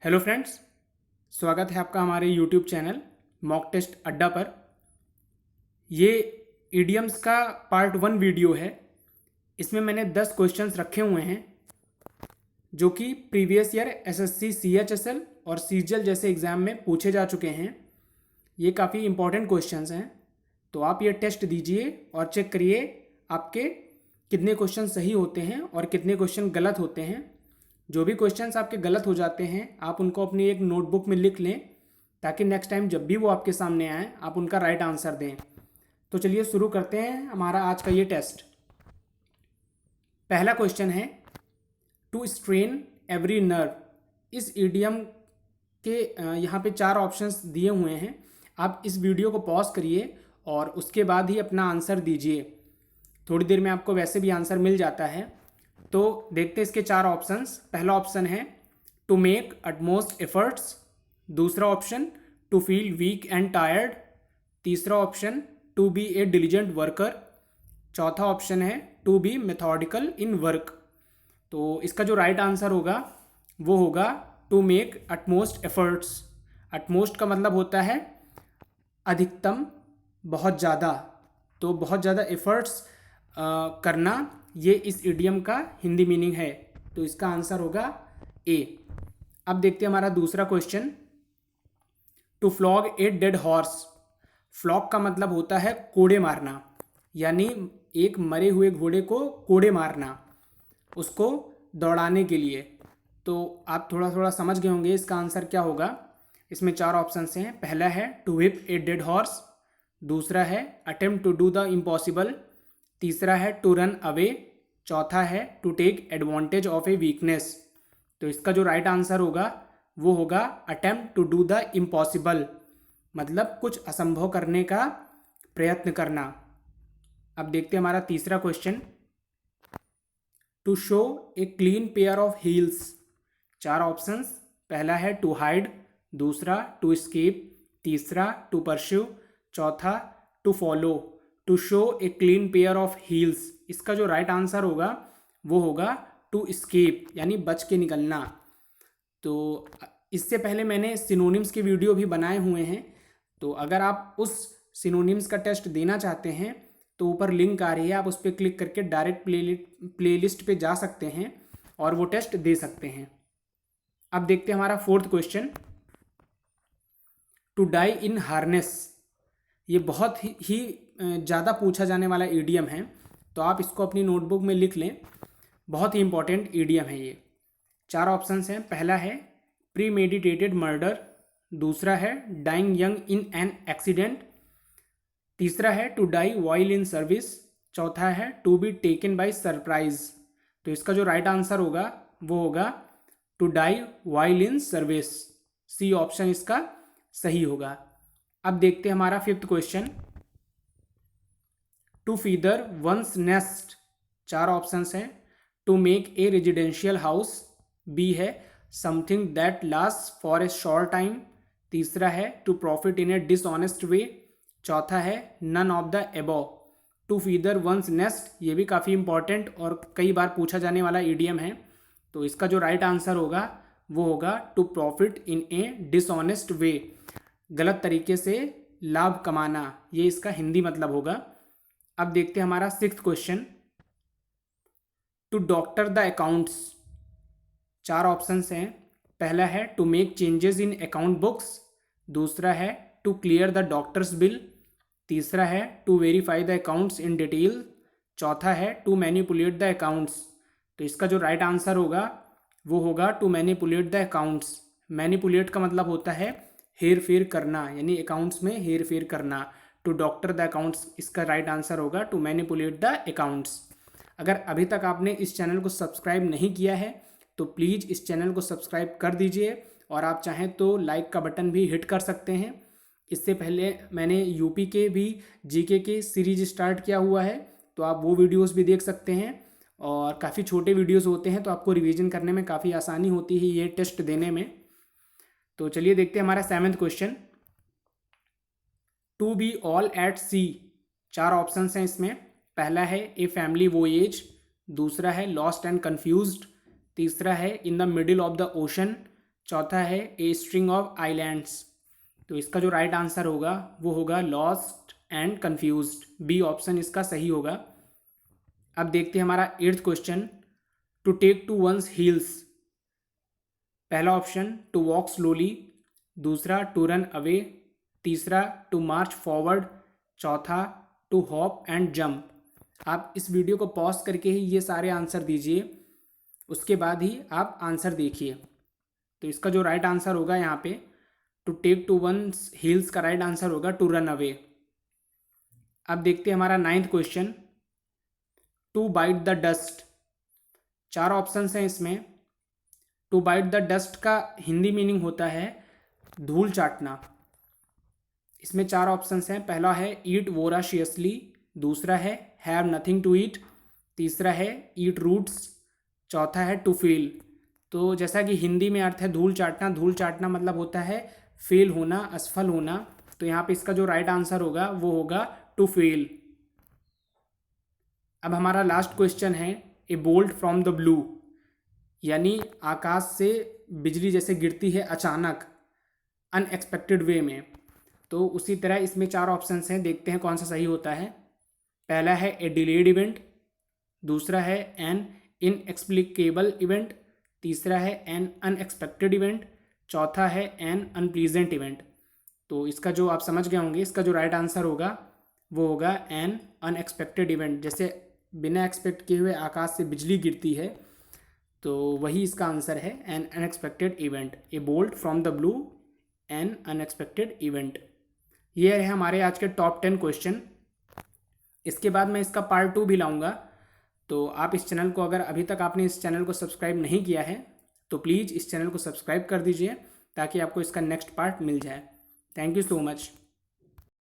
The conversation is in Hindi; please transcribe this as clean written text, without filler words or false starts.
हेलो फ्रेंड्स, स्वागत है आपका हमारे यूट्यूब चैनल मॉक टेस्ट अड्डा पर। ये ईडियम्स का पार्ट 1 वीडियो है। इसमें मैंने 10 क्वेश्चंस रखे हुए हैं जो कि प्रीवियस ईयर एसएससी सीएचएसएल और सीजीएल जैसे एग्ज़ाम में पूछे जा चुके हैं। ये काफ़ी इंपॉर्टेंट क्वेश्चंस हैं, तो आप ये टेस्ट दीजिए और चेक करिए आपके कितने क्वेश्चन सही होते हैं और कितने क्वेश्चन गलत होते हैं। जो भी क्वेश्चंस आपके गलत हो जाते हैं आप उनको अपनी एक नोटबुक में लिख लें, ताकि नेक्स्ट टाइम जब भी वो आपके सामने आए आप उनका राइट आंसर दें। तो चलिए शुरू करते हैं हमारा आज का ये टेस्ट। पहला क्वेश्चन है, टू स्ट्रेन एवरी नर्व। इस ईडियम के यहाँ पे 4 ऑप्शंस दिए हुए हैं। आप इस वीडियो को पॉज करिए और उसके बाद ही अपना आंसर दीजिए। थोड़ी देर में आपको वैसे भी आंसर मिल जाता है। तो देखते हैं इसके 4 ऑप्शंस। पहला ऑप्शन है टू मेक अटमोस्ट एफर्ट्स। दूसरा option to feel weak and tired. तीसरा option to be a diligent worker. चौथा ऑप्शन है to be methodical in work. तो इसका जो राइट आंसर होगा वो होगा to make utmost efforts. Utmost का मतलब होता है अधिकतम, बहुत ज़्यादा। तो बहुत ज़्यादा एफर्ट्स करना, ये इस इडियम का हिंदी मीनिंग है। तो इसका आंसर होगा ए। अब देखते हैं हमारा दूसरा question, to flog a dead horse. Flog का मतलब होता है कोड़े मारना, यानी एक मरे हुए घोड़े को कोड़े मारना, उसको दौड़ाने के लिए। तो आप थोड़ा थोड़ा समझ गए होंगे इसका आंसर क्या होगा। इसमें 4 ऑप्शंस हैं। पहला है to whip a dead horse. दूसरा है attempt to do the impossible. तीसरा है टू रन अवे। चौथा है to take advantage of a weakness. तो इसका जो राइट आंसर होगा वो होगा attempt to do the impossible, मतलब कुछ असंभव करने का प्रयत्न करना। अब देखते हैं हमारा तीसरा question, to show a clean pair of heels. 4 options. पहला है टू हाइड। दूसरा टू स्केप। तीसरा टू परस्यू। चौथा to follow. To show a clean pair of heels, इसका जो राइट आंसर होगा वो होगा टू स्केप, यानी बच के निकलना। तो इससे पहले मैंने सिनोनिम्स के वीडियो भी बनाए हुए हैं। तो अगर आप उस सिनोनिम्स का टेस्ट देना चाहते हैं तो ऊपर लिंक आ रही है, आप उस पर क्लिक करके डायरेक्ट प्लेलिस्ट पे जा सकते हैं और वो टेस्ट दे सकते हैं। अब देखते हैं हमारा fourth question, to die in harness. ये बहुत ही ज़्यादा पूछा जाने वाला ईडियम है, तो आप इसको अपनी नोटबुक में लिख लें। बहुत ही इंपॉर्टेंट ईडियम है ये। 4 ऑप्शंस हैं। पहला है प्री मेडिटेटेड मर्डर। दूसरा है dying young in an accident. तीसरा है to die while in service. चौथा है to be taken by surprise. तो इसका जो राइट आंसर होगा वो होगा to die while in service. C option इसका सही होगा। अब देखते हैं हमारा fifth question, to feather one's nest. 4 options हैं। To make a residential house. B है something that last for a short time. तीसरा है to profit in a dishonest way. चौथा है none of the above. To feather one's nest, ये भी काफ़ी इंपॉर्टेंट और कई बार पूछा जाने वाला ईडियम है। तो इसका जो राइट आंसर होगा वो होगा to profit in a dishonest way, गलत तरीके से लाभ कमाना, ये इसका हिंदी मतलब होगा। अब देखते हैं हमारा sixth question, to doctor the accounts. 4 options हैं। पहला है to make changes in account books. दूसरा है to clear the doctor's bill. तीसरा है to verify the accounts in detail. चौथा है टू मैनिपुलेट द अकाउंट्स। तो इसका जो राइट आंसर होगा वो होगा to manipulate the accounts. Manipulate का मतलब होता है हेर फेर करना, यानी अकाउंट्स में हेर फेर करना। टू डॉक्टर द अकाउंट्स, इसका राइट आंसर होगा टू मैनिपुलेट द अकाउंट्स। अगर अभी तक आपने इस चैनल को सब्सक्राइब नहीं किया है तो प्लीज़ इस चैनल को सब्सक्राइब कर दीजिए, और आप चाहें तो लाइक का बटन भी हिट कर सकते हैं। इससे पहले मैंने यूपी के भी जीके के सीरीज स्टार्ट किया हुआ है, तो आप वो वीडियोस भी देख सकते हैं। और काफ़ी छोटे वीडियोस होते हैं, तो आपको रिवीजन करने में काफ़ी आसानी होती है ये टेस्ट देने में। तो चलिए देखते हैं हमारा 7th question, to be all at sea. 4 options हैं इसमें। पहला है ए फैमिली वोएज। दूसरा है लॉस्ट एंड कन्फ्यूज्ड। तीसरा है in the middle of the ocean. चौथा है ए स्ट्रिंग ऑफ आइलैंड्स। तो इसका जो राइट आंसर होगा वो होगा lost and confused. B option इसका सही होगा। अब देखते हैं हमारा 8th question. To take to one's heels, पहला ऑप्शन टू वॉक स्लोली, दूसरा टू रन अवे, तीसरा टू मार्च फॉरवर्ड, चौथा टू हॉप एंड जंप। आप इस वीडियो को पॉज करके ही ये सारे आंसर दीजिए, उसके बाद ही आप आंसर देखिए। तो इसका जो राइट आंसर होगा यहाँ पे to take to one's heels का राइट आंसर होगा टू रन अवे। अब देखते हैं हमारा 9th question. To bite the dust, 4 options हैं इसमें। टू बाइट द डस्ट का हिंदी मीनिंग होता है धूल चाटना। इसमें 4 ऑप्शंस हैं। पहला है ईट वोराशियसली, दूसरा है हैव नथिंग टू ईट, तीसरा है ईट रूट्स, चौथा है टू फेल। तो जैसा कि हिंदी में अर्थ है धूल चाटना, धूल चाटना मतलब होता है फेल होना, असफल होना। तो यहाँ पे इसका जो राइट आंसर होगा वो होगा टू फेल। अब हमारा लास्ट क्वेश्चन है ए बोल्ट फ्रॉम द ब्लू, यानी आकाश से बिजली जैसे गिरती है अचानक, अनएक्सपेक्टेड वे में। तो उसी तरह इसमें 4 ऑप्शंस हैं, देखते हैं कौन सा सही होता है। पहला है ए डिलेड इवेंट, दूसरा है एन इनएक्सप्लिकेबल इवेंट, तीसरा है एन अनएक्सपेक्टेड इवेंट, चौथा है एन अनप्लीजेंट इवेंट। तो इसका जो आप समझ गए होंगे, इसका जो राइट आंसर होगा वो होगा एन अनएक्सपेक्टेड इवेंट। जैसे बिना एक्सपेक्ट किए हुए आकाश से बिजली गिरती है, तो वही इसका आंसर है N unexpected event. A bolt from the blue, N unexpected event. ये है हमारे आज के टॉप 10 क्वेश्चन। इसके बाद मैं इसका पार्ट 2 भी लाऊंगा। तो आप इस चैनल को, अगर अभी तक आपने इस चैनल को सब्सक्राइब नहीं किया है तो प्लीज़ इस चैनल को सब्सक्राइब कर दीजिए ताकि आपको इसका नेक्स्ट पार्ट मिल जाए। Thank you so much.